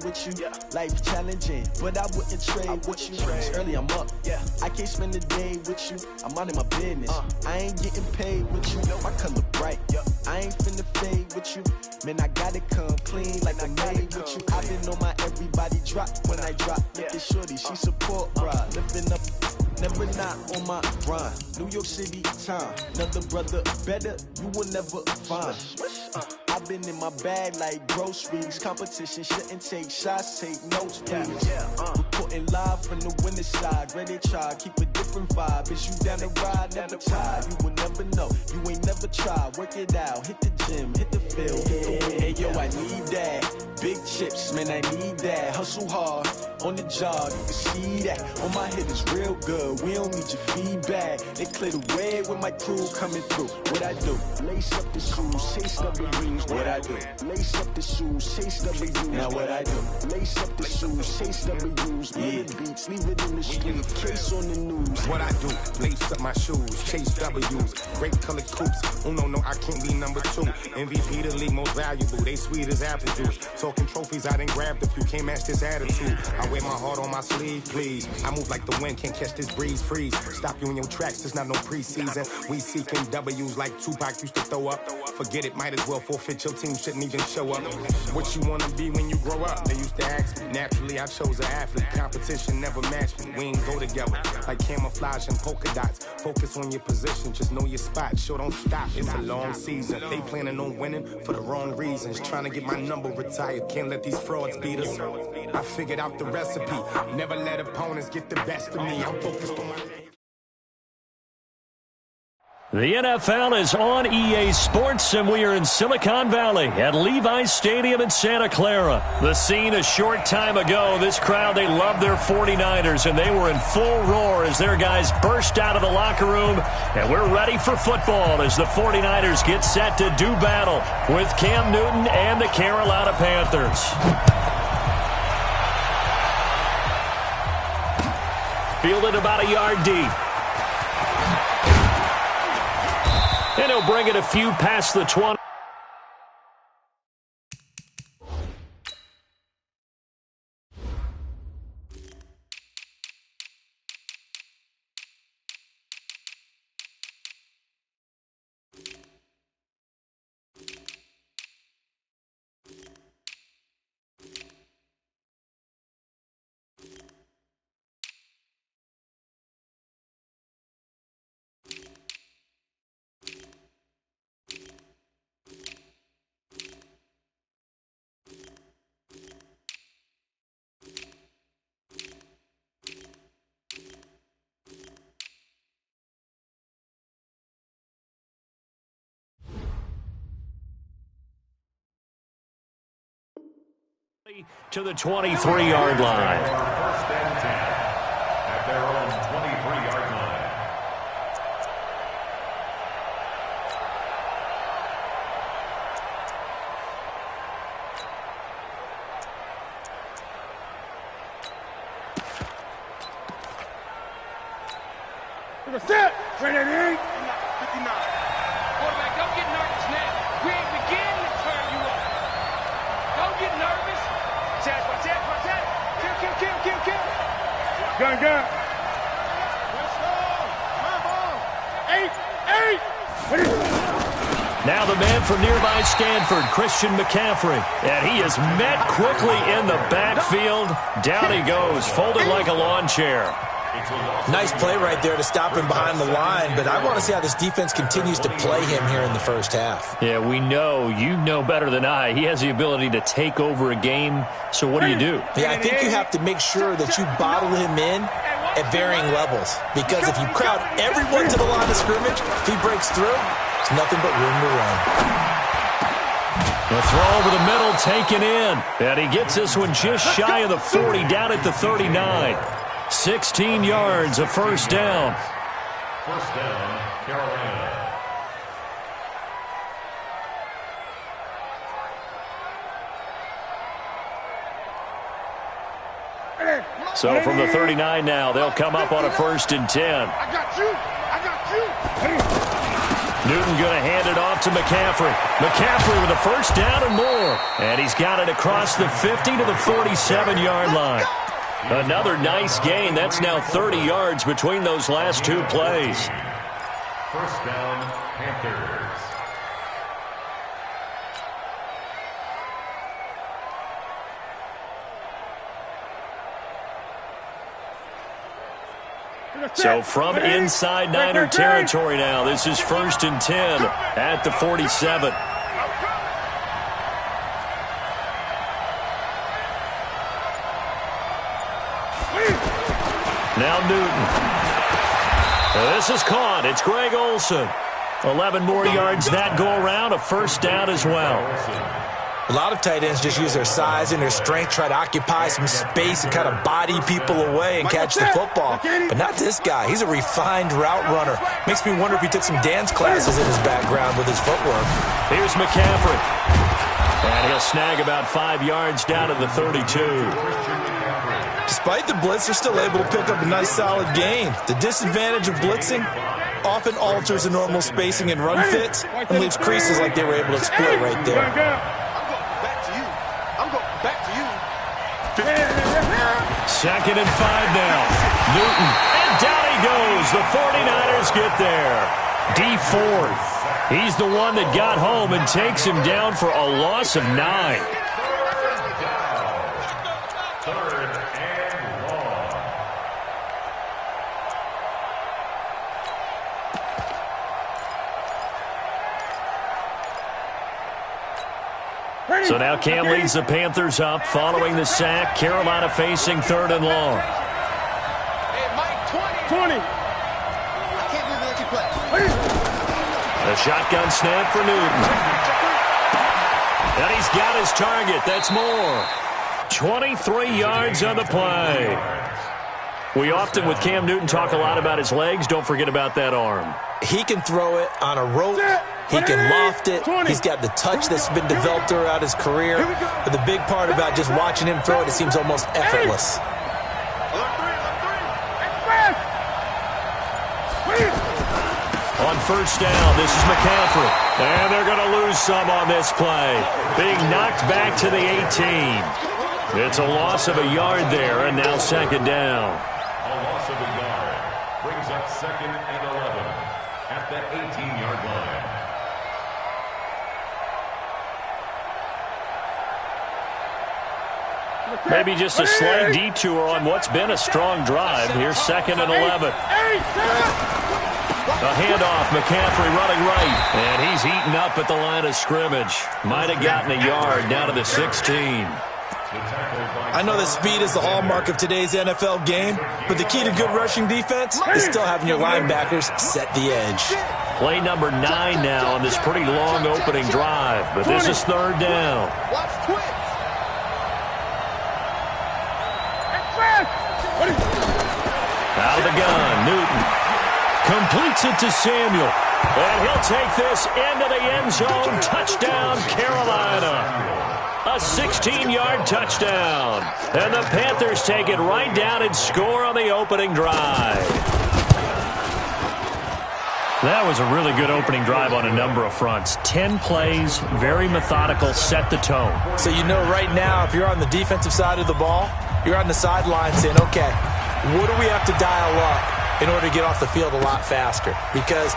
with you. Life challenging, but I wouldn't trade with you. It's early, I'm up. I can't spend the day with you. I'm out of my business. I ain't getting paid with you. My color bright. I ain't finna fade with you. Man, I gotta come clean like I made with you. I been on my everybody drop when I drop. Look at shorty, she support ride. Lifting up, never not on my grind. New York City time, another brother better, you will never find. I've been in my bag like groceries. Competition shouldn't take shots, take notes, please. Reporting live from the winning side. Ready to try, keep a different vibe. Is you down the ride, never tired. You will never know, you ain't never tried. Work it out, hit the gym, hit the field. Hey yo, I need that. Big chips, man, I need that. Hustle hard, on the job, you can see that. On my head is real good, we don't need your feedback. They clear the way with my crew coming through. What I do? Lace up the shoes, chase W's. What I do? Lace up the shoes, chase W's. Now what I do? Lace up the shoes, chase W's. Yeah, beats, leave it in the street, case on the news. What I do? Lace up my shoes, chase W's. Great colored coops. Oh no, I can't be number 2. MVP the league most valuable. They sweet as apple juice. Talking trophies, I done grabbed a few. Can't match this attitude. I wear my heart on my sleeve, please. I move like the wind, can't catch this breeze, freeze. Stop you in your tracks, it's not no preseason. We seeking W's like Tupac used to throw up. Forget it, might as well forfeit. Your team shouldn't even show up. What you wanna be when you grow up? They used to ask me. Naturally, I chose an athlete. Competition never matched me. We ain't go together like camouflage and polka dots. Focus on your position, just know your spot. Sure, don't stop. It's a long season. They planning on winning for the wrong reasons. Trying to get my number retired. Can't let these frauds beat us. I figured out the recipe. Never let opponents get the best of me. I'm focused on my... The NFL is on EA Sports, and we are in Silicon Valley at Levi's Stadium in Santa Clara. The scene a short time ago, this crowd, they love their 49ers, and they were in full roar as their guys burst out of the locker room. And we're ready for football as the 49ers get set to do battle with Cam Newton and the Carolina Panthers. Fielded about a yard deep. And he'll bring it a few past the 20. To the 23-yard line. First and 10 at their own 23-yard line. Set. Ready, 59. Quarterback, don't get nervous now. We ain't beginning to turn you up. Don't get nervous. Watch that. Kill. Gun. Let's go. Come on. 8. Now the man from nearby Stanford, Christian McCaffrey. And he is met quickly in the backfield. Down he goes, folded like a lawn chair. Nice play right there to stop him behind the line, but I want to see how this defense continues to play him here in the first half. Yeah, we know. You know better than I. He has the ability to take over a game, so what do you do? Yeah, I think you have to make sure that you bottle him in at varying levels, because if you crowd everyone to the line of scrimmage, if he breaks through, it's nothing but room to run. The throw over the middle taken in, and he gets this one just shy of the 40, down at the 39. 16 yards, a first down. First down, Carolina. So from the 39 now, they'll come up on a 1st and 10. I got you. Newton going to hand it off to McCaffrey. McCaffrey with a first down and more. And he's got it across the 50 to the 47-yard line. Another nice gain. That's now 30 yards between those last two plays. First down, Panthers. So from inside Niner territory now, this is 1st and 10 at the 47. Now Newton. This is caught. It's Greg Olsen. 11 more yards that go around. A first down as well. A lot of tight ends just use their size and their strength, try to occupy some space and kind of body people away and catch the football. But not this guy. He's a refined route runner. Makes me wonder if he took some dance classes in his background with his footwork. Here's McCaffrey. And he'll snag about 5 yards down to the 32. Despite the blitz, they're still able to pick up a nice solid gain. The disadvantage of blitzing often alters the normal spacing and run fits and leaves creases like they were able to exploit right there. Second and 5 now. Newton. And down he goes. The 49ers get there. D Ford. He's the one that got home and takes him down for a loss of 9. Third and long. So now Cam leads the Panthers up following the sack. Carolina facing 3rd and long. Hey, Mike, 20. I can't believe they let you play. A shotgun snap for Newton. And he's got his target. That's more. 23 yards on the play. We often, with Cam Newton, talk a lot about his legs. Don't forget about that arm. He can throw it on a rope. He can loft it. He's got the touch that's been developed throughout his career. But the big part about just watching him throw it, it seems almost effortless. On first down, this is McCaffrey. And they're going to lose some on this play. Being knocked back to the 18. It's a loss of a yard there, and now 2nd down. A loss of a yard brings up 2nd and 11 at the 18-yard line. Maybe just a slight detour on what's been a strong drive. Here's 2nd and 11. A handoff, McCaffrey running right. And he's eaten up at the line of scrimmage. Might have gotten a yard down to the 16. I know that speed is the hallmark of today's NFL game, but the key to good rushing defense is still having your linebackers set the edge. Play number 9 now on this pretty long opening drive, but this is 3rd down. Out of the gun, Newton completes it to Samuel, and he'll take this into the end zone. Touchdown, Carolina. A 16-yard touchdown. And the Panthers take it right down and score on the opening drive. That was a really good opening drive on a number of fronts. 10 plays, very methodical, set the tone. So you know right now, if you're on the defensive side of the ball, you're on the sideline saying, okay, what do we have to dial up in order to get off the field a lot faster? Because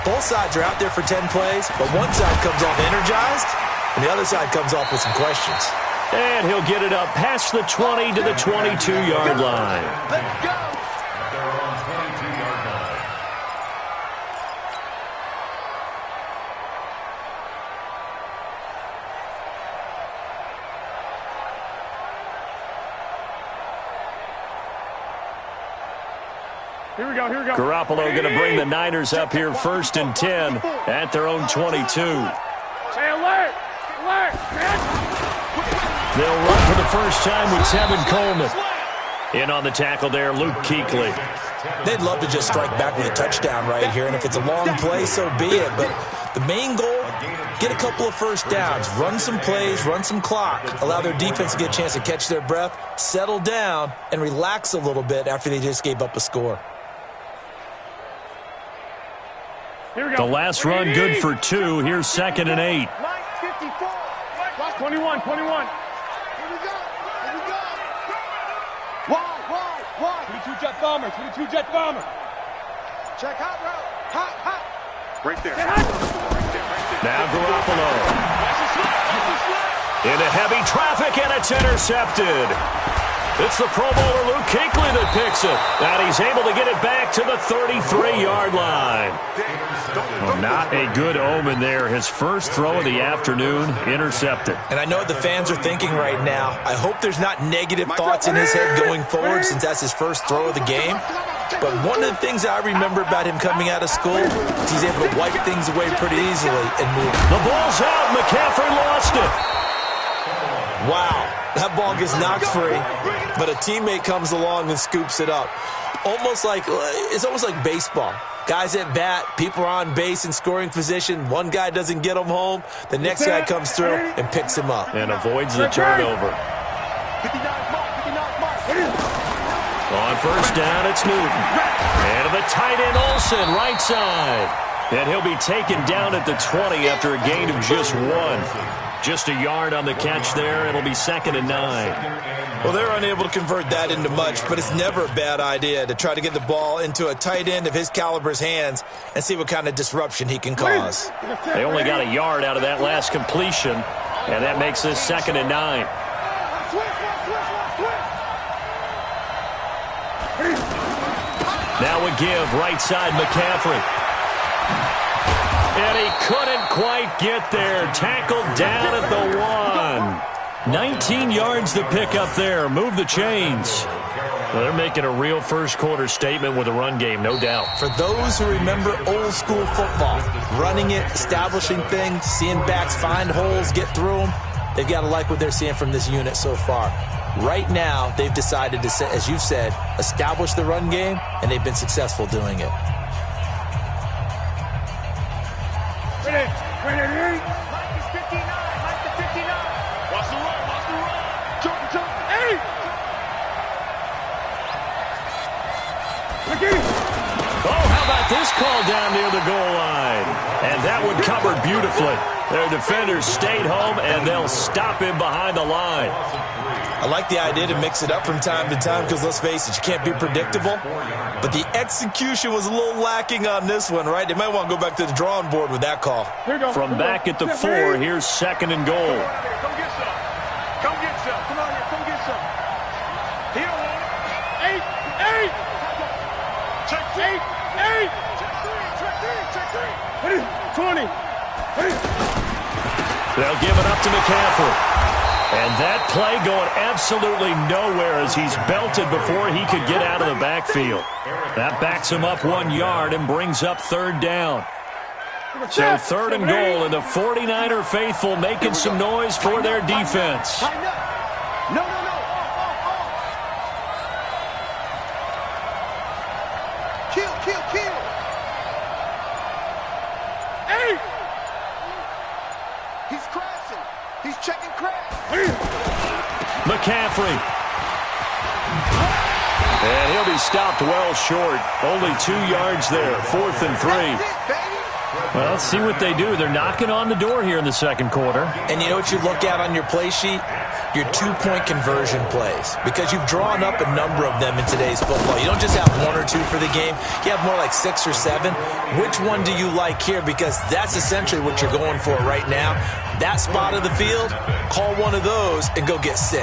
both sides are out there for 10 plays, but one side comes off energized, and the other side comes off with some questions. And he'll get it up past the 20 to the 22-yard line. Let's go. They're on 22-yard line. Here we go. Garoppolo going to bring the Niners up here 1st and 10 at their own 22. Say alert, man. They'll run for the first time with Tevin Coleman. In on the tackle there, Luke Kuechly. They'd love to just strike back with a touchdown right here, and if it's a long play, so be it. But the main goal, get a couple of first downs, run some plays, run some clock, allow their defense to get a chance to catch their breath, settle down, and relax a little bit after they just gave up a score. The last run good for 2. Here's 2nd and 8. 21. Here we go. Wide. 22 jet bomber. Check hot route. Hot. Right there. Now Garoppolo. Into heavy traffic, and it's intercepted. It's the Pro Bowler Luke Kuechly that picks it. And he's able to get it back to the 33-yard line. Well, not a good omen there. His first throw of the afternoon, intercepted. And I know what the fans are thinking right now. I hope there's not negative thoughts in his head going forward since that's his first throw of the game. But one of the things I remember about him coming out of school is he's able to wipe things away pretty easily and move. The ball's out. McCaffrey lost it. Wow, that ball gets knocked free, but a teammate comes along and scoops it up. It's almost like baseball. Guys at bat, people are on base in scoring position. One guy doesn't get him home. The next guy comes through and picks him up. And avoids the turnover. On first down, it's Newton. And to the tight end, Olsen, right side. And he'll be taken down at the 20 after a gain of just 1. Just a yard on the catch there. It'll be 2nd and 9. Well, they're unable to convert that into much, but it's never a bad idea to try to get the ball into a tight end of his caliber's hands and see what kind of disruption he can cause. They only got a yard out of that last completion, and that makes this 2nd and 9. Now a give, right side, McCaffrey. And he couldn't quite get there. Tackled down at the 1. 19 yards to pick up there. Move the chains. Well, they're making a real first-quarter statement with a run game, no doubt. For those who remember old-school football, running it, establishing things, seeing backs find holes, get through them, they've got to like what they're seeing from this unit so far. Right now, they've decided to, as you've said, establish the run game, and they've been successful doing it. Mike is 59. Mike to 59. Watch the run. Jump. Hey! Oh, how about this call down near the goal line? And that one covered beautifully. Their defenders stayed home, and they'll stop him behind the line. I like the idea to mix it up from time to time because, let's face it, you can't be predictable. But the execution was a little lacking on this one, right? They might want to go back to the drawing board with that call. From back at the 4, here's 2nd and goal. Come get some. Come on here. Come get some. He don't want it. 8. Check 8. Check 3. 20. They'll give it up to McCaffrey. And that play going absolutely nowhere as he's belted before he could get out of the backfield. That backs him up 1 yard and brings up 3rd down. So 3rd and goal, and the 49er faithful making some noise for their defense. No. Kill. 8. He's crashing. He's checking crash. McCaffrey. And he'll be stopped well short. Only 2 yards there. 4th and 3. Well, let's see what they do. They're knocking on the door here in the second quarter. And you know what you look at on your play sheet? Your 2-point conversion plays. Because you've drawn up a number of them in today's football. You don't just have 1 or 2 for the game. You have more like 6 or 7. Which one do you like here? Because that's essentially what you're going for right now. That spot of the field, call one of those and go get 6.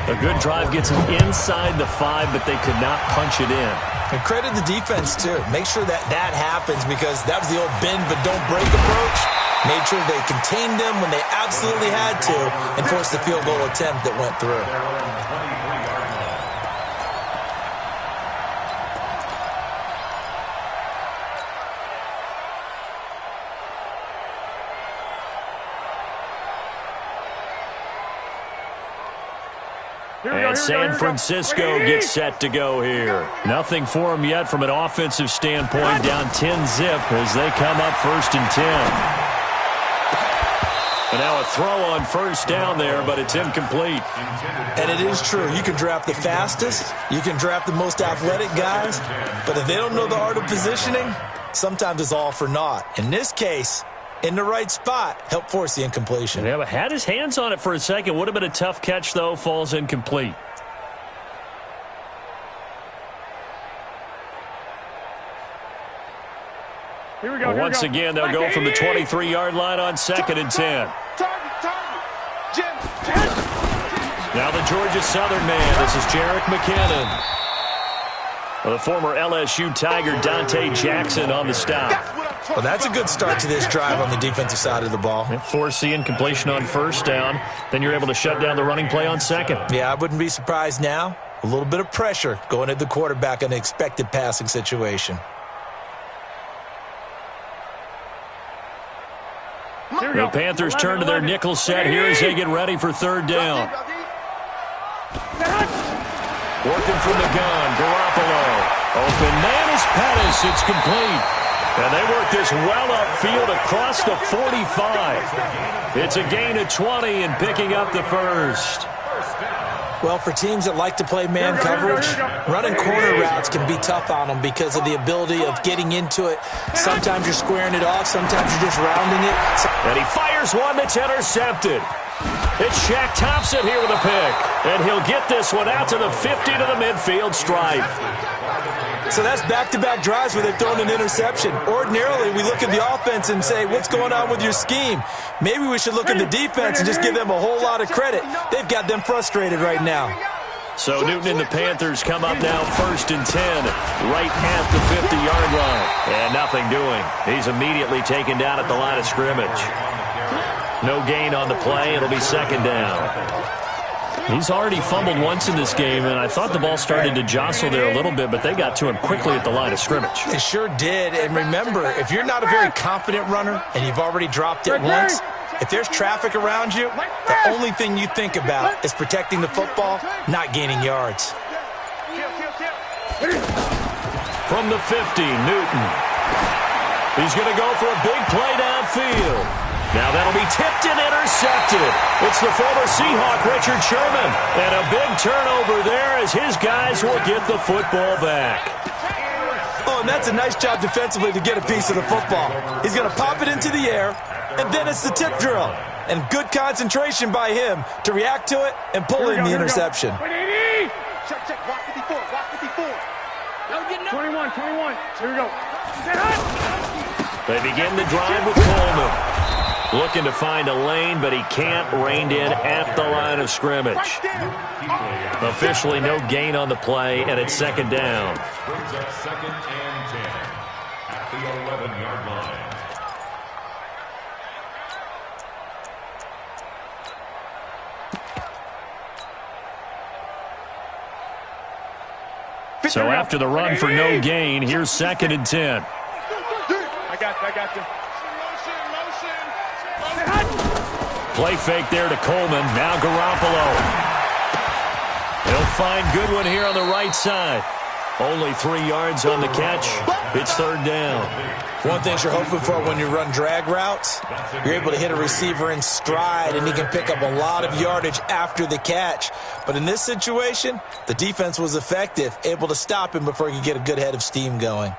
A good drive gets them inside the 5, but they could not punch it in. And credit the defense, too. Make sure that happens because that was the old bend but don't break approach. Made sure they contained them when they absolutely had to and forced the field goal attempt that went through. And San Francisco gets set to go here. Nothing for them yet from an offensive standpoint. Down 10-zip as they come up 1st and 10. And now a throw on first down there, but it's incomplete. And it is true. You can draft the fastest. You can draft the most athletic guys. But if they don't know the art of positioning, sometimes it's all for naught. In this case, in the right spot, help force the incompletion. Yeah, but had his hands on it for a second. Would have been a tough catch, though. Falls incomplete. Here we go. Once again, they'll go from the 23-yard line on 2nd and 10. Now the Georgia Southern man. This is Jerick McKinnon. The former LSU Tiger Dante Jackson on the stop. Well, that's a good start to this drive on the defensive side of the ball. Force the incompletion on 1st down. Then you're able to shut down the running play on 2nd. Yeah, I wouldn't be surprised now. A little bit of pressure going at the quarterback in an expected passing situation. The Panthers turn to their nickel set here as they get ready for 3rd down. Working from the gun, Garoppolo. Open man is Pettis. It's complete. And they work this well upfield across the 45. It's a gain of 20 and picking up the 1st. Well, for teams that like to play man coverage, running corner routes can be tough on them because of the ability of getting into it. Sometimes you're squaring it off. Sometimes you're just rounding it. And he fires one that's intercepted. It's Shaq Thompson here with a pick. And he'll get this one out to the 50 to the midfield stripe. So that's back-to-back drives where they've thrown an interception. Ordinarily, we look at the offense and say, what's going on with your scheme? Maybe we should look at the defense and just give them a whole lot of credit. They've got them frustrated right now. So Newton and the Panthers come up now 1st and 10, right at the 50-yard line. And nothing doing. He's immediately taken down at the line of scrimmage. No gain on the play. It'll be 2nd down. He's already fumbled once in this game, and I thought the ball started to jostle there a little bit, but they got to him quickly at the line of scrimmage. They sure did. And remember, if you're not a very confident runner and you've already dropped it once, if there's traffic around you, the only thing you think about is protecting the football, not gaining yards. From the 50, Newton. He's going to go for a big play downfield. Now that'll be tipped and intercepted. It's the former Seahawk, Richard Sherman. And a big turnover there as his guys will get the football back. Oh, and that's a nice job defensively to get a piece of the football. He's going to pop it into the air, and then it's the tip drill. And good concentration by him to react to it and pull in the interception. Check. Block 54. Block 54. 21. Here we go. They begin the drive with Coleman. Looking to find a lane, but he can't. Reined in at the line of scrimmage. Officially no gain on the play, and it's 2nd down. Brings up 2nd and 10 at the 11-yard line. So after the run for no gain, here's 2nd and 10. I got you. Play fake there to Coleman. Now Garoppolo. He'll find Goodwin here on the right side. Only 3 yards on the catch. It's 3rd down. One thing you're hoping for when you run drag routes, you're able to hit a receiver in stride, and he can pick up a lot of yardage after the catch. But in this situation, the defense was effective, able to stop him before he could get a good head of steam going.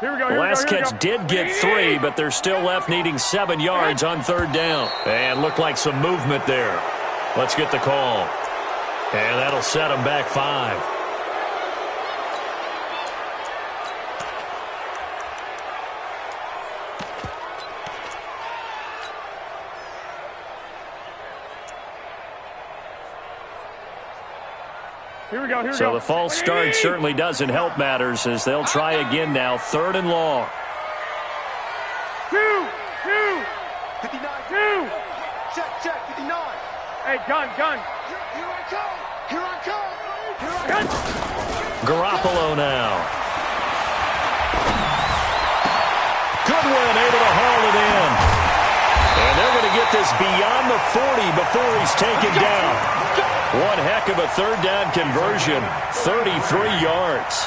The last catch did get 3, but they're still left needing 7 yards on 3rd down. And looked like some movement there. Let's get the call. And that'll set them back 5. So the false start certainly doesn't help matters as they'll try again now. 3rd and long. 2. 59. 2. Check. 59. Hey, gun. Here I come. Garoppolo now. Goodwin able to haul it in. And they're going to get this beyond the 40 before he's taken down. One heck of a 3rd down conversion. 33 yards.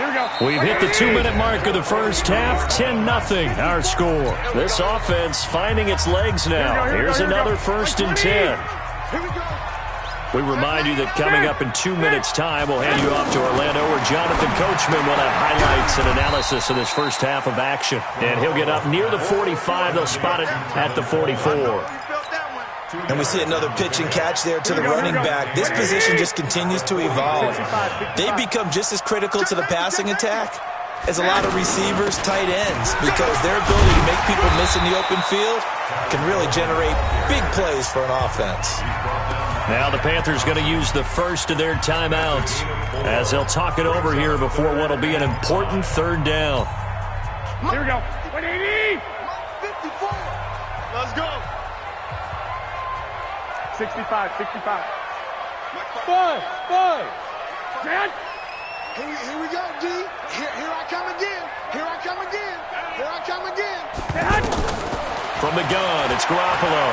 Here we go. We've hit the 2-minute mark of the first half. 10-0 our score. This offense finding its legs now. Here's another 1st and 10. We remind you that coming up in 2 minutes' time, we'll hand you off to Orlando, where Jonathan Coachman will have highlights and analysis of this first half of action. And he'll get up near the 45. They'll spot it at the 44. And we see another pitch and catch there to the running back. This position just continues to evolve. They become just as critical to the passing attack as a lot of receivers, tight ends, because their ability to make people miss in the open field can really generate big plays for an offense. Now the Panthers going to use the first of their timeouts as they'll talk it over here before what will be an important 3rd down. Here we go. 180. 54. Let's go. 65, 65. 5. 10. Here we go, D. Here I come again. Here I come again. Here I come again. 10. From the gun, it's Garoppolo.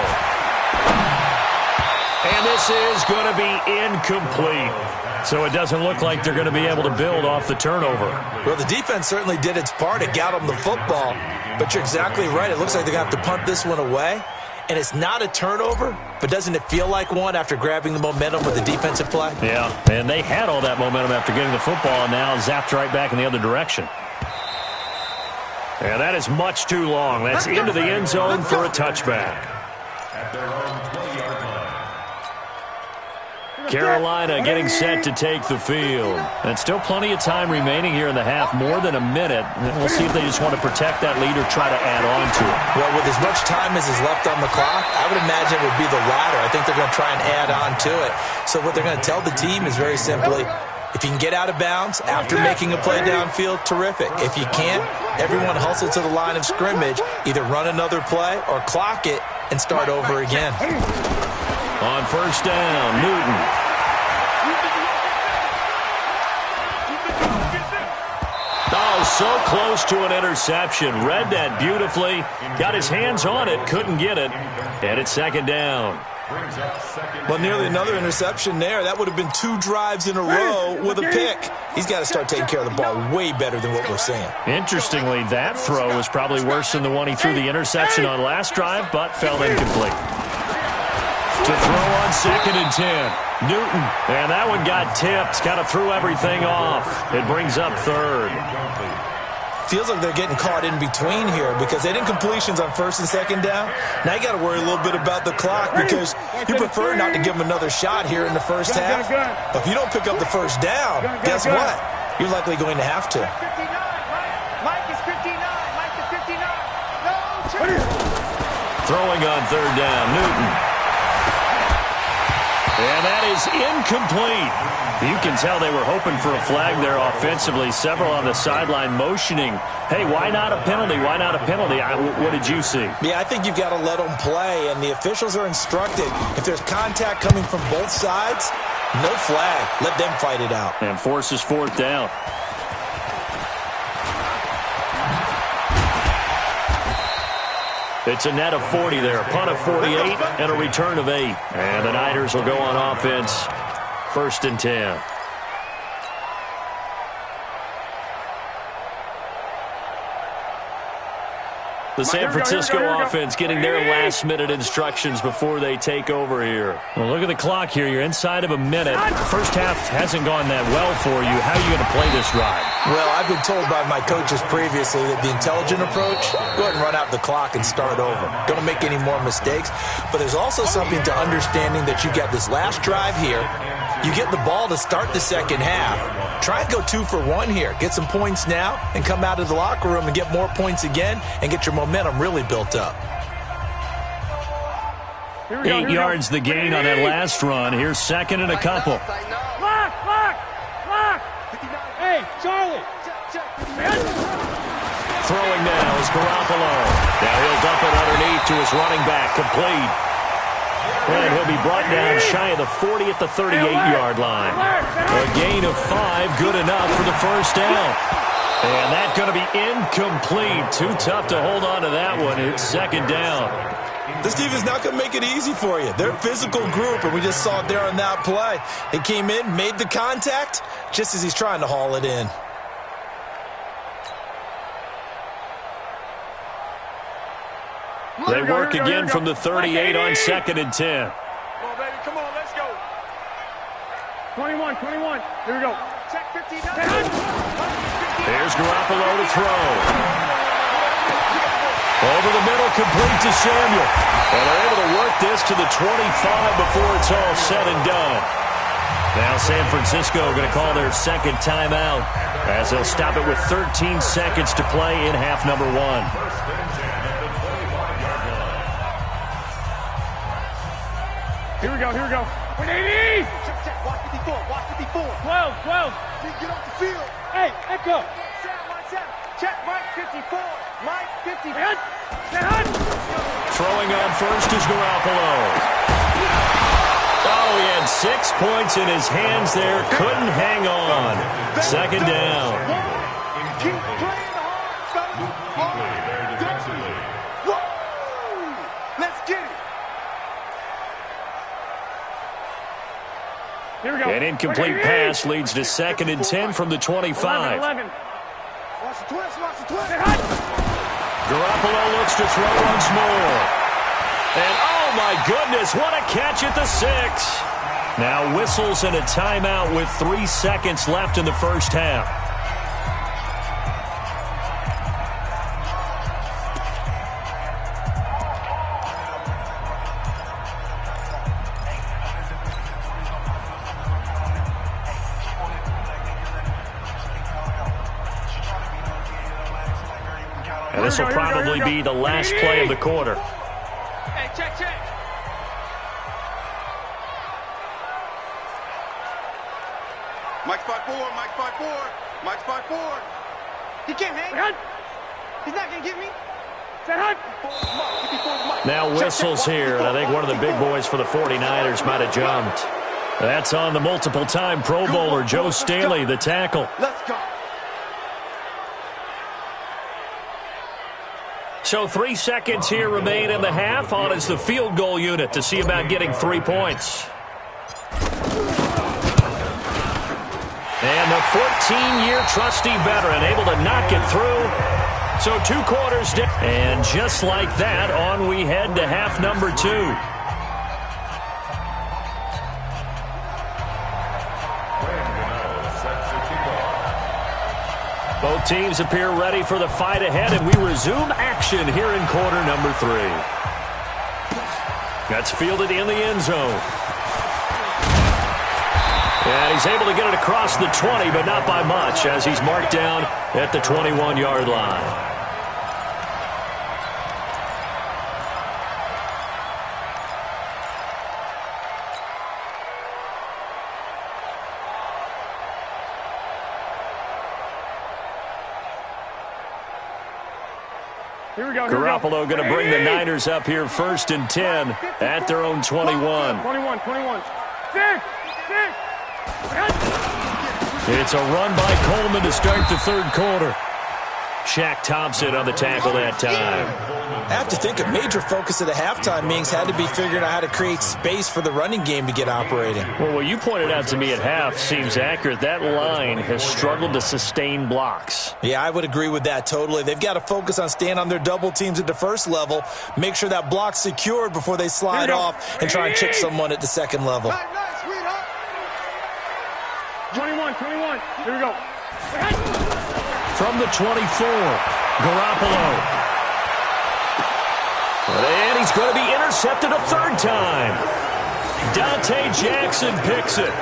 And this is going to be incomplete. So it doesn't look like they're going to be able to build off the turnover. Well, the defense certainly did its part. It got them the football. But you're exactly right. It looks like they're going to have to punt this one away. And it's not a turnover, but doesn't it feel like one after grabbing the momentum with the defensive play? Yeah, and they had all that momentum after getting the football, and now zapped right back in the other direction. And that is much too long. That's into the end zone for a touchback. Carolina getting set to take the field. And still plenty of time remaining here in the half, more than a minute. We'll see if they just want to protect that lead or try to add on to it. Well, with as much time as is left on the clock, I would imagine it would be the latter. I think they're going to try and add on to it. So what they're going to tell the team is very simply, if you can get out of bounds after making a play downfield, terrific. If you can't, everyone hustle to the line of scrimmage, either run another play or clock it and start over again. On 1st down, Newton. Oh, so close to an interception. Read that beautifully. Got his hands on it, couldn't get it. And it's 2nd down. Well, nearly another interception there. That would have been 2 drives in a row with a pick. He's got to start taking care of the ball way better than what we're seeing. Interestingly, that throw was probably worse than the one he threw the interception on last drive, but fell incomplete. To throw on 2nd and 10. Newton, and that one got tipped, kind of threw everything off. It brings up 3rd. Feels like they're getting caught in between here because they didn't completions on 1st and 2nd down. Now you got to worry a little bit about the clock because you prefer not to give them another shot here in the first half. But if you don't pick up the 1st down, guess what? You're likely going to have to. Mike is 59. Mike is 59. No, Throwing on 3rd down, Newton. And that is incomplete. You can tell they were hoping for a flag there offensively. Several on the sideline motioning, hey, why not a penalty? Why not a penalty? What did you see? Yeah, I think you've got to let them play, and the officials are instructed. If there's contact coming from both sides, no flag. Let them fight it out. And forces 4th down. It's a net of 40 there, a punt of 48, and a return of 8. And the Niners will go on offense, 1st and 10. The San Francisco offense getting their last-minute instructions before they take over here. Well, look at the clock here. You're inside of a minute. First half hasn't gone that well for you. How are you going to play this drive? Well, I've been told by my coaches previously that the intelligent approach, go ahead and run out the clock and start over. Don't make any more mistakes. But there's also something to understanding that you got this last drive here. You get the ball to start the second half. Try and go 2 for 1 here. Get some points now and come out of the locker room and get more points again and get your momentum really built up. 8 yards the gain on that last run. Here's 2nd and a couple. Lock! Hey, Charlie! Throwing now is Garoppolo. Now he'll dump it underneath to his running back, complete. And he'll be brought down shy of the 40 at the 38-yard line. A gain of 5, good enough for the 1st down. And that's going to be incomplete. Too tough to hold on to that one. It's 2nd down. This defense is not going to make it easy for you. They're a physical group, and we just saw it there on that play. They came in, made the contact, just as he's trying to haul it in. They work again from the 38 on 2nd and 10. Come on, baby. Come on, let's go. 21. Here we go. Check 59. Here's Garoppolo to throw. Over the middle, complete to Samuel. And they're able to work this to the 25 before it's all said and done. Now San Francisco going to call their second timeout as they'll stop it with 13 seconds to play in half number 1. Here we go. 180. Check. Watch 54. 12. Get off the field. Hey, echo. Check Mike 54. Mike 54. Throwing on first is Garoppolo. Oh, he had 6 points in his hands there. Couldn't hang on. Second down. Keep playing hard, fellas. Woo! Let's get it. Here we go. An incomplete pass leads to 2nd and 10 from the 25. 11. Watch the twist. Garoppolo looks to throw once more. And, oh, my goodness, what a catch at the 6. Now whistles and a timeout with 3 seconds left in the first half. And this will probably be the last play of the quarter. Hey, check. Mike's 5'4". He can't hang. He's not going to get me. Now whistles here, and I think one of the big boys for the 49ers might have jumped. That's on the multiple-time Pro Bowler, Joe Staley, the tackle. Let's go. So 3 seconds here remain in the half. On is the field goal unit to see about getting 3 points. And the 14-year trusty veteran able to knock it through. So 2 quarters down. And just like that, on we head to half number 2. Both teams appear ready for the fight ahead, and we resume action here in quarter number 3. That's fielded in the end zone. And he's able to get it across the 20, but not by much, as he's marked down at the 21-yard line. Garoppolo going to bring the Niners up here 1st and 10 at their own 21. 21. 6. It's a run by Coleman to start the 3rd quarter. Shaq Thompson on the tackle that time. I have to think a major focus of the halftime meetings had to be figuring out how to create space for the running game to get operating. Well, what you pointed out to me at half seems accurate. That line has struggled to sustain blocks. Yeah, I would agree with that totally. They've got to focus on staying on their double teams at the first level, make sure that block's secured before they slide off and try and chip someone at the second level. 21. Here we go. From the 24, Garoppolo. And he's going to be intercepted a 3rd time. Dante Jackson picks it.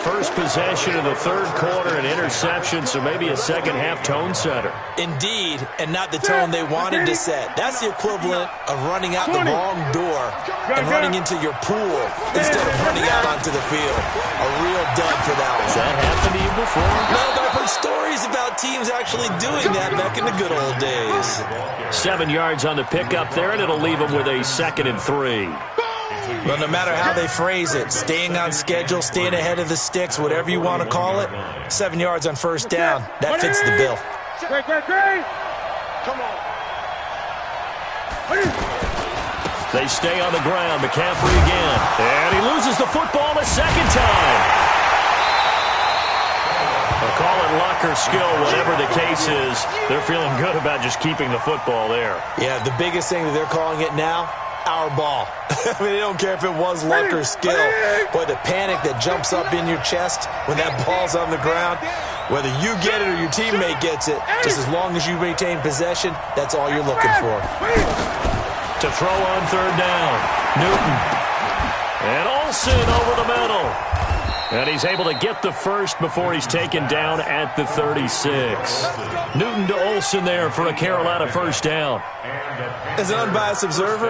First possession of the 3rd quarter, an interception, so maybe a second-half tone setter. Indeed, and not the tone they wanted to set. That's the equivalent of running out the wrong door and running into your pool instead of running out onto the field. A real dud for that one. Has that happened to you before? No, but I've heard stories about teams actually doing that back in the good old days. 7 yards on the pickup there, and it'll leave them with a 2nd and 3. Well, no matter how they phrase it, staying on schedule, staying ahead of the sticks, whatever you want to call it, 7 yards on 1st down, that fits the bill. Come on. They stay on the ground. McCaffrey again. And he loses the football a 2nd time. Well, call it luck or skill, whatever the case is, they're feeling good about just keeping the football there. Yeah, the biggest thing that they're calling it now, our ball. I mean, they don't care if it was luck or skill. Boy, the panic that jumps up in your chest when that ball's on the ground, whether you get it or your teammate gets it, just as long as you maintain possession, that's all you're looking for. To throw on third down, Newton. And Olsen over the middle. And he's able to get the first before he's taken down at the 36. Newton to Olsen there for a Carolina first down. As an unbiased observer,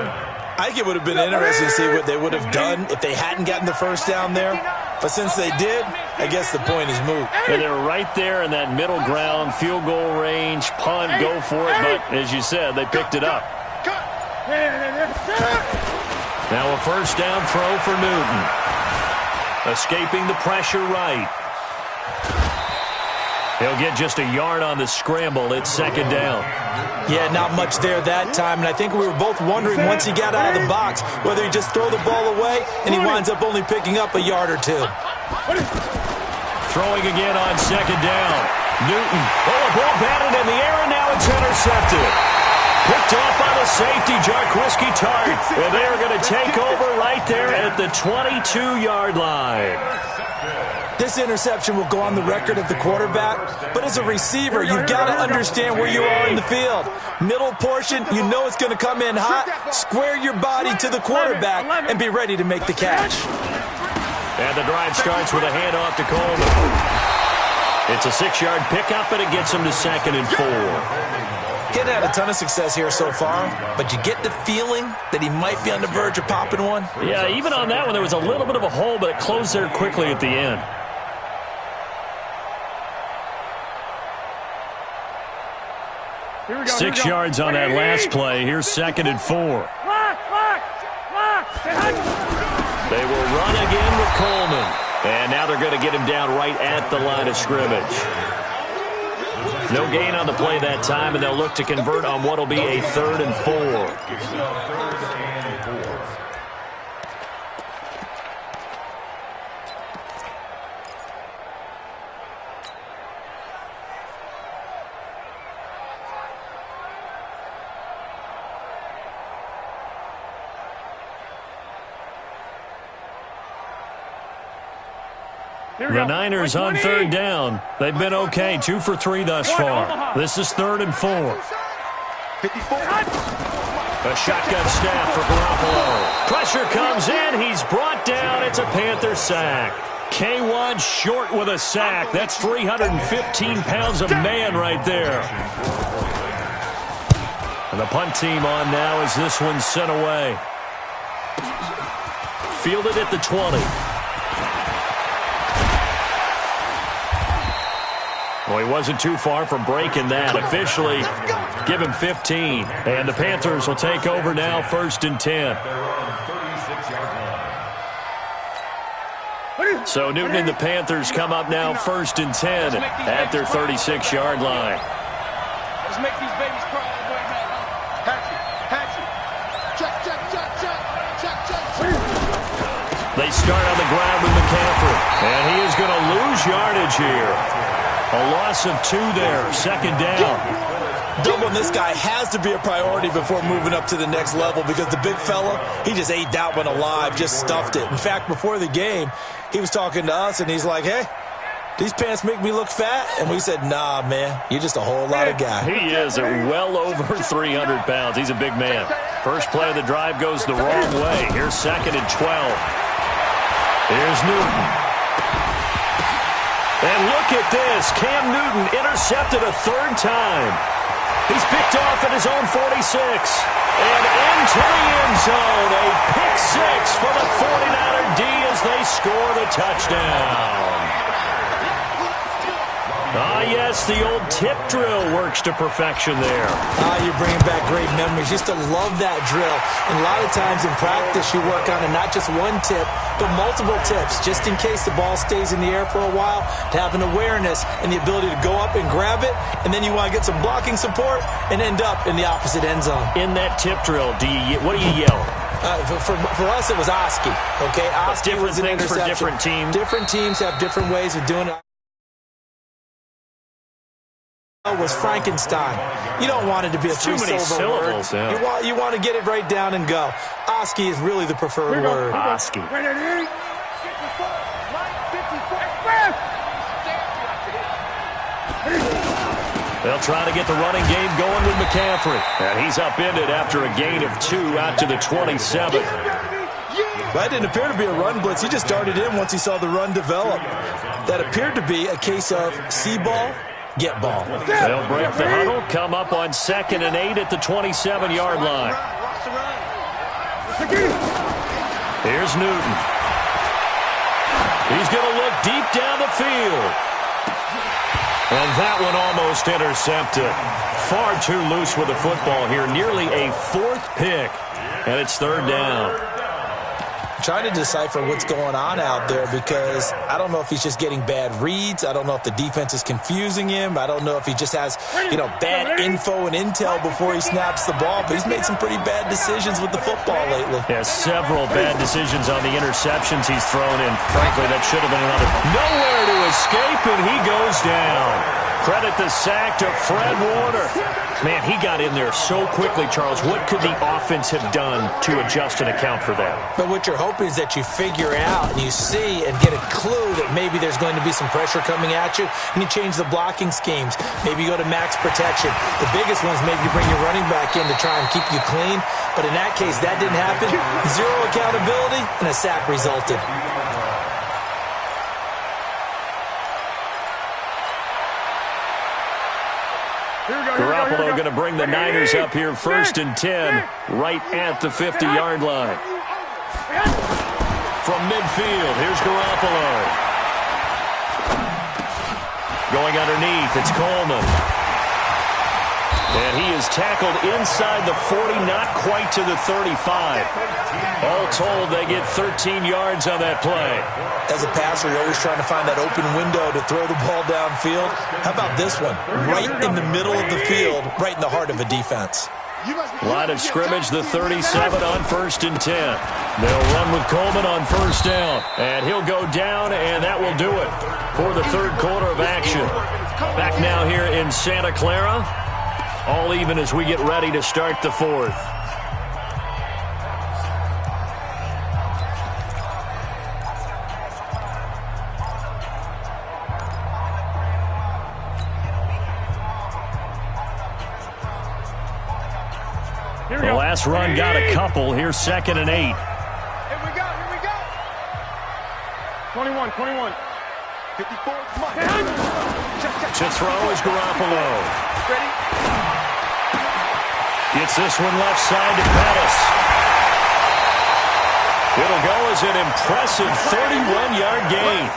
I think it would have been interesting to see what they would have done if they hadn't gotten the first down there. But since they did, I guess the point is moot. And they're right there in that middle ground, field goal range, punt, go for it. But as you said, they picked it up. Now a first down throw for Newton. Escaping the pressure right. He'll get just a yard on the scramble. It's second down. Yeah, not much there that time. And I think we were both wondering once he got out of the box whether he just throw the ball away and he winds up only picking up a yard or two. Throwing again on second down. Newton. Oh, a ball batted in the air, and now it's intercepted. Picked off by the safety, Jarquiski Tart. And they are going to take over right there at the 22-yard line. This interception will go on the record of the quarterback, but as a receiver, you've got to understand where you are in the field. Middle portion, you know it's going to come in hot. Square your body to the quarterback and be ready to make the catch. And the drive starts with a handoff to Coleman. It's a 6-yard pickup, and it gets him to 2nd and 4. Getting had a ton of success here so far, but you get the feeling that he might be on the verge of popping one. Yeah, even on that one, there was a little bit of a hole, but it closed there quickly at the end. Here we go, 6 yards on that last play. Here's 2nd and 4. They will run again with Coleman. And now they're going to get him down right at the line of scrimmage. No gain on the play that time, and they'll look to convert on what will be a 3rd and 4. The Niners on 3rd down. They've been okay, 2 for 3 thus far. This is 3rd and 4. 54. A shotgun snap for Garoppolo. Pressure comes in. He's brought down. It's a Panther sack. K1 short with a sack. That's 315 pounds of man right there. And the punt team on now as this one's sent away. Fielded at the 20. Well, he wasn't too far from breaking that. Officially, give him 15. And the Panthers will take over now, 1st and 10. So Newton and the Panthers come up now 1st and 10 at their 36-yard line. Let's make these babies cry. They start on the ground with McCaffrey. And he is going to lose yardage here. A loss of 2 there, 2nd down. Doubling this guy has to be a priority before moving up to the next level because the big fella, he just ate that one alive, just stuffed it. In fact, before the game, he was talking to us, and he's like, hey, these pants make me look fat? And we said, nah, man, you're just a whole lot of guy. He is well over 300 pounds. He's a big man. First play of the drive goes the wrong way. Here's 2nd and 12. Here's Newton. And look at this. Cam Newton intercepted a 3rd time. He's picked off at his own 46. And into the end zone. A pick 6 for the 49er D as they score the touchdown. Ah, yes, the old tip drill works to perfection there. You're bringing back great memories. Used to love that drill. And a lot of times in practice, you work on it, not just one tip, but multiple tips, just in case the ball stays in the air for a while, to have an awareness and the ability to go up and grab it, and then you want to get some blocking support and end up in the opposite end zone. In that tip drill, what do you yell? For us, it was Oski. Okay, Oski different was an things for interception. different teams. Different teams have different ways of doing it. was Frankenstein. You don't want it to be a three-syllable word. Yeah. You want to get it right down and go. Oski is really the preferred word. Oski. They'll try to get the running game going with McCaffrey. And he's upended after a gain of 2 out to the 27. That didn't appear to be a run blitz. He just darted in once he saw the run develop. That appeared to be a case of see ball, get ball. They'll break the huddle, come up on 2nd and 8 at the 27-yard line. Here's Newton. He's going to look deep down the field. And that one almost intercepted. Far too loose with the football here. Nearly a 4th pick. And it's 3rd down. Trying to decipher what's going on out there because I don't know if he's just getting bad reads. I don't know if the defense is confusing him. I don't know if he just has, bad info and intel before he snaps the ball. But he's made some pretty bad decisions with the football lately. Yeah, several bad decisions on the interceptions he's thrown in. Frankly, that should have been another. Nowhere to escape, and he goes down. Credit the sack to Fred Warner. Man, he got in there so quickly, Charles. What could the offense have done to adjust and account for that? But what you're hoping is that you figure out and you see and get a clue that maybe there's going to be some pressure coming at you, and you change the blocking schemes. Maybe you go to max protection. The biggest one is maybe you bring your running back in to try and keep you clean. But in that case, that didn't happen. 0 accountability, and a sack resulted. Garoppolo going to bring the Niners up here 1st and 10, right at the 50-yard line. From midfield, here's Garoppolo. Going underneath, it's Coleman. And he is tackled inside the 40, not quite to the 35. All told, they get 13 yards on that play. As a passer, you're always trying to find that open window to throw the ball downfield. How about this one? Right in the middle of the field, right in the heart of a defense. Line of scrimmage, the 37 on 1st and 10. They'll run with Coleman on 1st down. And he'll go down, and that will do it for the 3rd quarter of action. Back now here in Santa Clara. All even as we get ready to start the 4th. The last run got a couple. Here's 2nd and 8. Here we go. 21. 54. Come on. To throw is Garoppolo. Ready? Gets this one left side to Pettis. It'll go as an impressive 31-yard gain.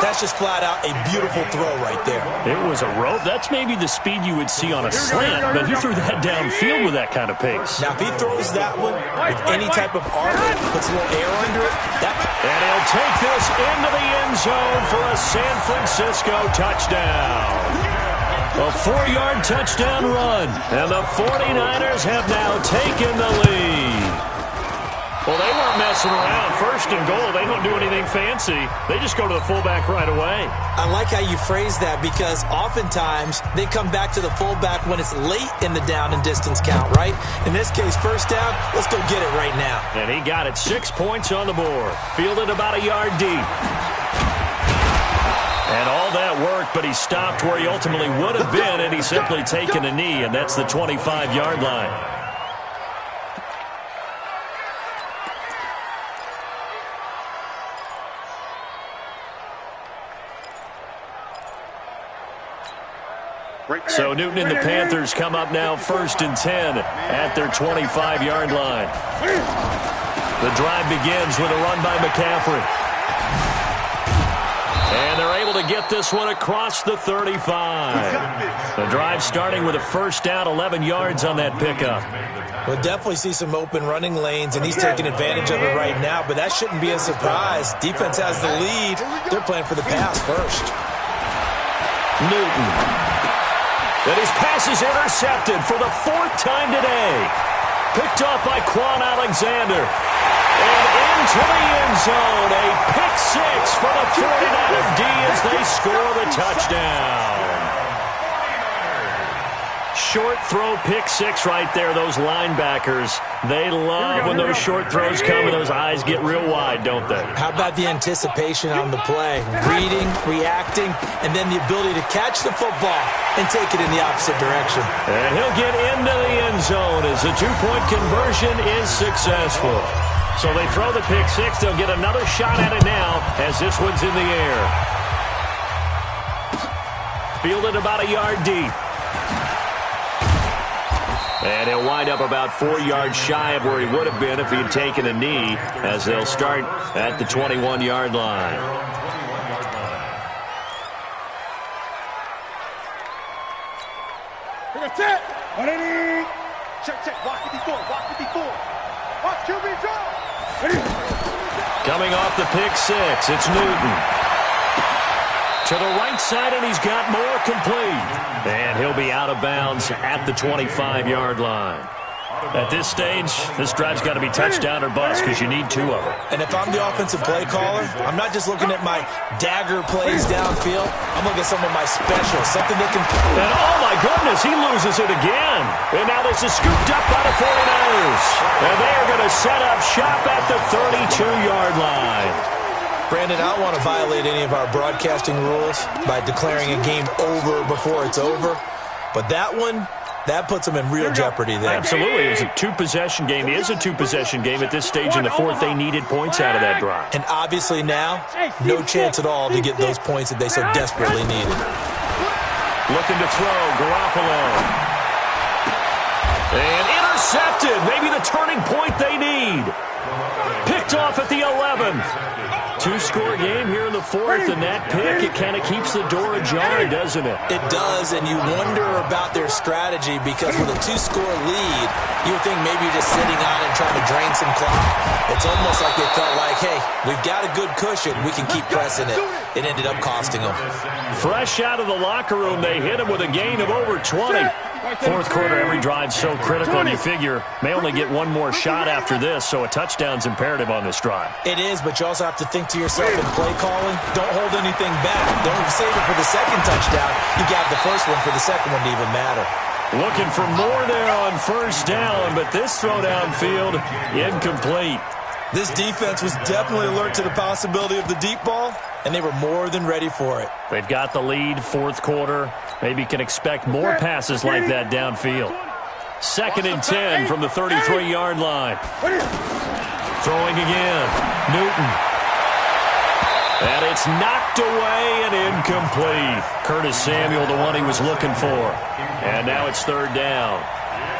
That's just flat out a beautiful throw right there. It was a rope. That's maybe the speed you would see on a slant, but he threw that downfield with that kind of pace. Now, if he throws that one with any type of arc, puts a little air under it, and he'll take this into the end zone for a San Francisco touchdown. A 4-yard touchdown run, and the 49ers have now taken the lead. Well, they weren't messing around. 1st and goal, they don't do anything fancy. They just go to the fullback right away. I like how you phrase that because oftentimes they come back to the fullback when it's late in the down and distance count, right? In this case, 1st down, let's go get it right now. And he got it. 6 points on the board. Fielded about a yard deep. And all that work, but he stopped where he ultimately would have been, and he's simply taken a knee, and that's the 25-yard line. So Newton and the Panthers come up now 1st and 10 at their 25-yard line. The drive begins with a run by McCaffrey. And they're able to get this one across the 35. The drive starting with a 1st down, 11 yards on that pickup. We'll definitely see some open running lanes, and he's taking advantage of it right now, but that shouldn't be a surprise. Defense has the lead. They're playing for the pass first. Newton. And his pass is intercepted for the 4th time today. Picked off by Quan Alexander. And into the end zone. A pick 6 for the 49er D as they score the touchdown. Short throw, pick six right there. Those linebackers, they love when those short throws come and those eyes get real wide, don't they? How about the anticipation on the play? Reading, reacting, and then the ability to catch the football and take it in the opposite direction. And he'll get into the end zone as the two-point conversion is successful. So they throw the pick six. They'll get another shot at it now as this one's in the air. Fielded about a yard deep. And he'll wind up about 4 yards shy of where he would have been if he had taken a knee, as they'll start at the 21-yard line. Check. Check. Watch 54. Watch QB draw. Coming off the pick six, it's Newton. To the right side, and he's got more complete. And he'll be out of bounds at the 25-yard line. At this stage, this drive's got to be touchdown or bust because you need 2 of them. And if I'm the offensive play caller, I'm not just looking at my dagger plays downfield. I'm looking at some of my specials, something that can... And oh my goodness, he loses it again. And now this is scooped up by the 49ers. And they are going to set up shop at the 32-yard line. Brandon, I don't want to violate any of our broadcasting rules by declaring a game over before it's over. But that one, that puts them in real jeopardy there. Absolutely. It was a 2-possession game. It is a 2-possession game at this stage in the fourth. They needed points out of that drive. And obviously now, no chance at all to get those points that they so desperately needed. Looking to throw, Garoppolo. And intercepted. Maybe the turning point they need. Picked off at the 11. 2-score game here in the fourth, and that pick, it kind of keeps the door ajar, doesn't it? It does, and you wonder about their strategy because with a 2-score lead, you would think maybe you're just sitting on it trying to drain some clock. It's almost like they felt like, hey, we've got a good cushion. We can keep pressing it. It ended up costing them. Fresh out of the locker room, they hit him with a gain of over 20. Fourth quarter, every drive so critical, and you figure may only get one more shot after this, so a touchdown's imperative on this drive. It is, but you also have to think to yourself in play calling, don't hold anything back. Don't save it for the second touchdown. You got the first one for the second one to even matter. Looking for more there on first down, but this throw downfield, incomplete. This defense was definitely alert to the possibility of the deep ball, and they were more than ready for it. They've got the lead, fourth quarter. Maybe can expect more passes like that downfield. 2nd and 10 from the 33-yard line. Throwing again. Newton. And it's knocked away and incomplete. Curtis Samuel, the one he was looking for. And now it's 3rd down.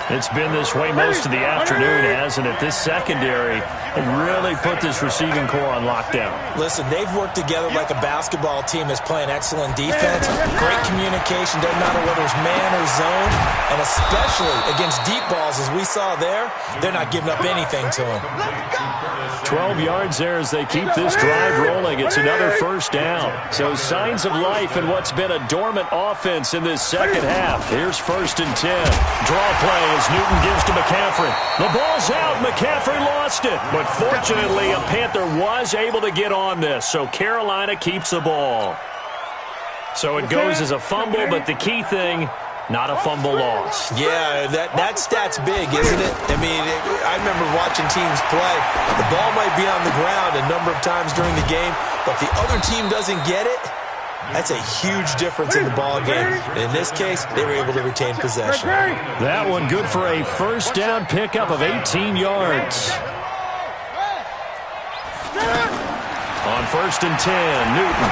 It's been this way most of the afternoon, hasn't it? This secondary really put this receiving core on lockdown. Listen, they've worked together like a basketball team that's playing excellent defense. Great communication, doesn't matter whether it's man or zone. And especially against deep balls, as we saw there, they're not giving up anything to them. 12 yards there as they keep this drive rolling. It's another first down. So signs of life in what's been a dormant offense in this second half. Here's 1st and 10. Draw play as Newton gives to McCaffrey. The ball's out. McCaffrey lost it. But fortunately, a Panther was able to get on this. So Carolina keeps the ball. So it goes as a fumble, but the key thing, not a fumble loss. Yeah, that stat's big, isn't it? I mean, I remember watching teams play. The ball might be on the ground a number of times during the game, but the other team doesn't get it. That's a huge difference in the ball game. And in this case, they were able to retain possession. That one good for a first down pickup of 18 yards. On 1st and 10, Newton.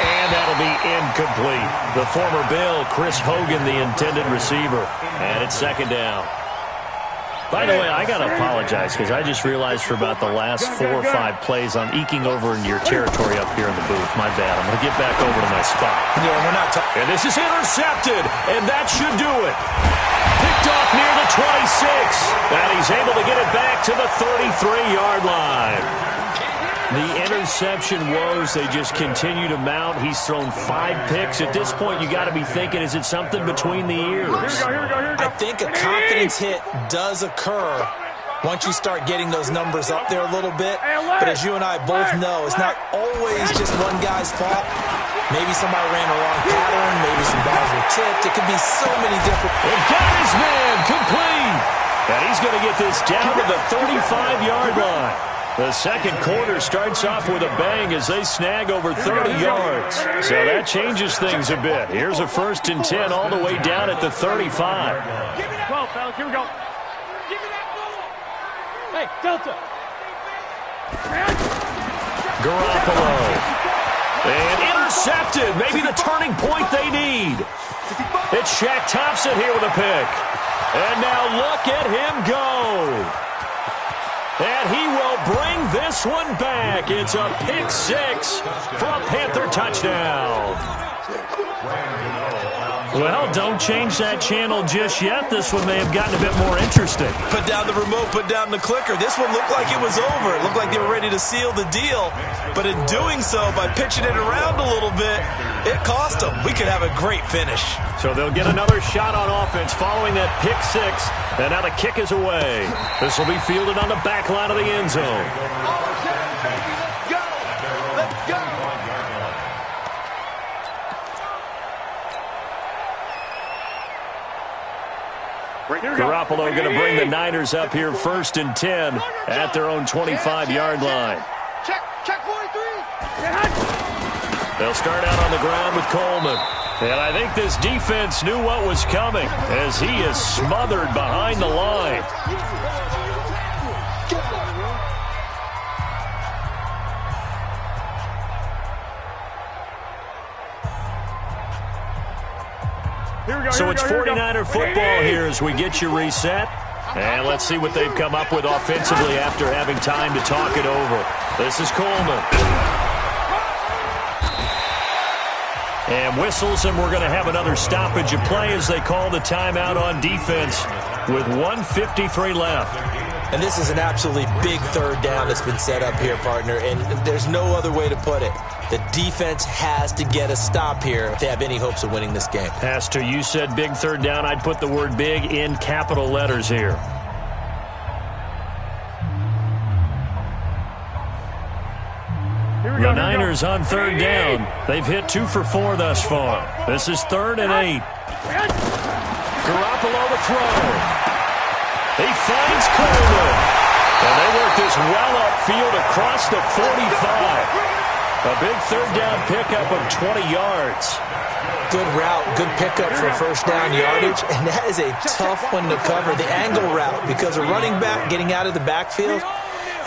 And that'll be incomplete. The former Bill, Chris Hogan, the intended receiver. And it's 2nd down. By the way, I got to apologize because I just realized for about the last 4 or 5 plays I'm eking over into your territory up here in the booth. My bad. I'm going to get back over to my spot. Yeah, we're not talking. And this is intercepted, and that should do it. Picked off near the 26, and he's able to get it back to the 33-yard line. The interception woes, they just continue to mount. He's thrown 5 picks. At this point, you got to be thinking, is it something between the ears? I think a confidence hit does occur once you start getting those numbers up there a little bit. But as you and I both know, it's not always just one guy's fault. Maybe somebody ran a wrong pattern. Maybe some balls were tipped. It could be so many different... And got his man complete. And he's going to get this down to the 35-yard line. The second quarter starts off with a bang as they snag over 30 yards. So that changes things a bit. Here's a 1st and 10 all the way down at the 35. 12, fellas. Here we go. Hey, Delta. Garoppolo. And intercepted. Maybe the turning point they need. It's Shaq Thompson here with a pick. And now look at him go. And he will bring this one back. It's a pick 6 for a Panther touchdown. Well, don't change that channel just yet. This one may have gotten a bit more interesting. Put down the remote, put down the clicker. This one looked like it was over. It looked like they were ready to seal the deal. But in doing so, by pitching it around a little bit, it cost them. We could have a great finish. So they'll get another shot on offense following that pick 6. And now the kick is away. This will be fielded on the back line of the end zone. Garoppolo going to bring the Niners up here 1st and 10 at their own 25-yard line. Check 43. They'll start out on the ground with Coleman. And I think this defense knew what was coming as he is smothered behind the line. So it's 49er football here as we get you reset. And let's see what they've come up with offensively after having time to talk it over. This is Coleman. And whistles, and we're going to have another stoppage of play as they call the timeout on defense with 1:53 left. And this is an absolutely big 3rd down that's been set up here, partner, and there's no other way to put it. The defense has to get a stop here if they have any hopes of winning this game. Pastor, you said big 3rd down. I'd put the word big in capital letters here. The Niners on 3rd down. They've hit 2 for 4 thus far. This is 3rd and 8. Garoppolo to throw. He finds Coleman. And they work this well upfield across the 45. A big 3rd down pickup of 20 yards. Good route, good pickup for 1st down yardage, and that is a tough one to cover, the angle route, because a running back getting out of the backfield,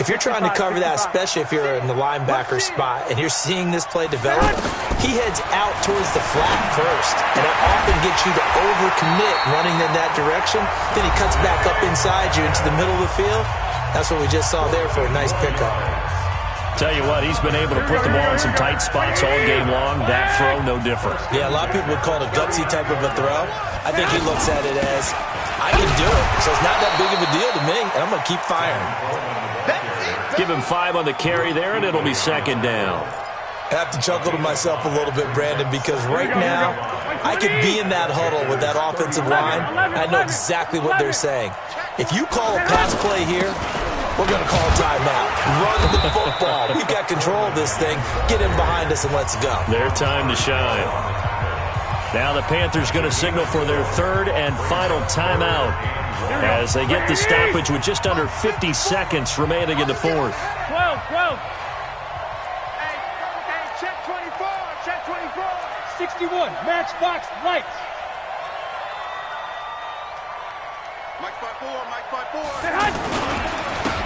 if you're trying to cover that, especially if you're in the linebacker spot, and you're seeing this play develop, he heads out towards the flat first, and that often gets you to overcommit running in that direction. Then he cuts back up inside you into the middle of the field. That's what we just saw there for a nice pickup. Tell you what, he's been able to put the ball in some tight spots all game long. That throw, no different. Yeah, a lot of people would call it a gutsy type of a throw. I think he looks at it as, I can do it, so it's not that big of a deal to me, and I'm going to keep firing. Give him 5 on the carry there, and it'll be 2nd down. I have to chuckle to myself a little bit, Brandon, because right now I could be in that huddle with that offensive line. I know exactly what they're saying. If you call a pass play here, we're going to call timeout. Run the football. We've got control of this thing. Get in behind us and let's go. Their time to shine. Now the Panthers going to signal for their 3rd and final timeout as they get the stoppage with just under 50 seconds remaining in the 4th. 12. Hey, check 24. Check 24. 61. Matchbox lights. Mike 5-4. Mike 5-4.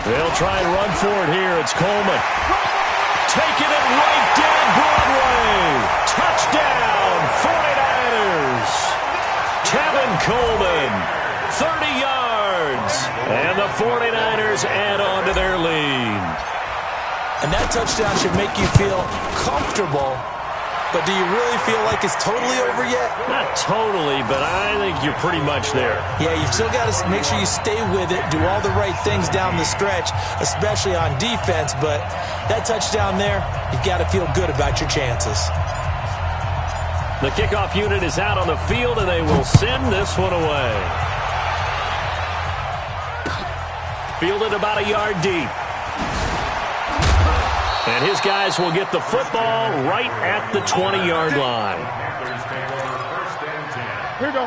They'll try and run for it here. It's Coleman. Taking it right down Broadway. Touchdown, 49ers. Kevin Coleman, 30 yards. And the 49ers add on to their lead. And that touchdown should make you feel comfortable. But do you really feel like it's totally over yet? Not totally, but I think you're pretty much there. Yeah, you've still got to make sure you stay with it, do all the right things down the stretch, especially on defense. But that touchdown there, you've got to feel good about your chances. The kickoff unit is out on the field, and they will send this one away. Fielded about a yard deep. And his guys will get the football right at the 20-yard line. Here we go.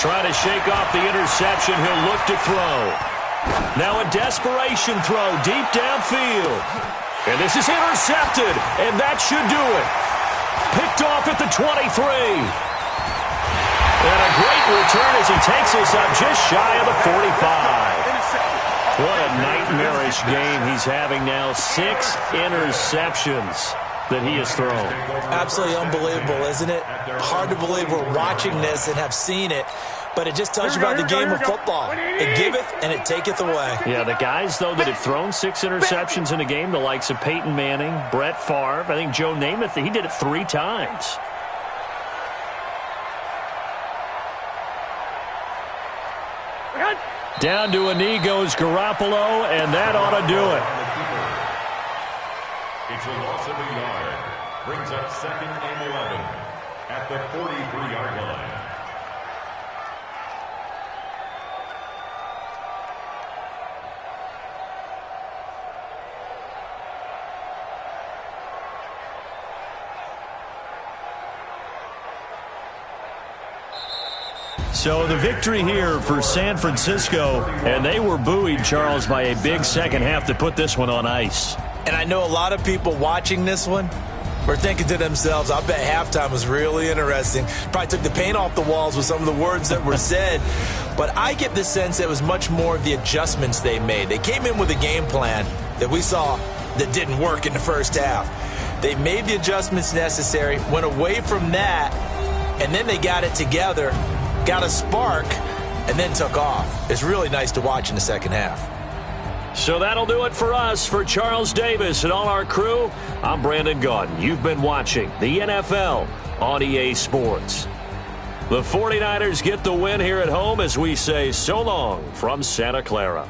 Trying to shake off the interception. He'll look to throw. Now a desperation throw deep downfield. And this is intercepted, and that should do it. Picked off at the 23. And a great return as he takes us up just shy of the 45. What a nightmarish game he's having now. 6 interceptions that he has thrown. Absolutely unbelievable, isn't it? Hard to believe we're watching this and have seen it, but it just tells you about the game of football. It giveth and it taketh away. Yeah, the guys, though, that have thrown 6 interceptions in a game, the likes of Peyton Manning, Brett Favre, I think Joe Namath, he did it 3 times. Down to a knee goes Garoppolo, and that ought to do it. It's a loss of a yard. Brings up 2nd and 11 at the 43-yard line. So the victory here for San Francisco, and they were buoyed, Charles, by a big second half to put this one on ice. And I know a lot of people watching this one were thinking to themselves, I bet halftime was really interesting. Probably took the paint off the walls with some of the words that were said. But I get the sense it was much more of the adjustments they made. They came in with a game plan that we saw that didn't work in the first half. They made the adjustments necessary, went away from that, and then they got it together, got a spark, and then took off. It's really nice to watch in the second half. So that'll do it for us. For Charles Davis and all our crew, I'm Brandon Gaudin. You've been watching the NFL on EA Sports. The 49ers get the win here at home as we say so long from Santa Clara.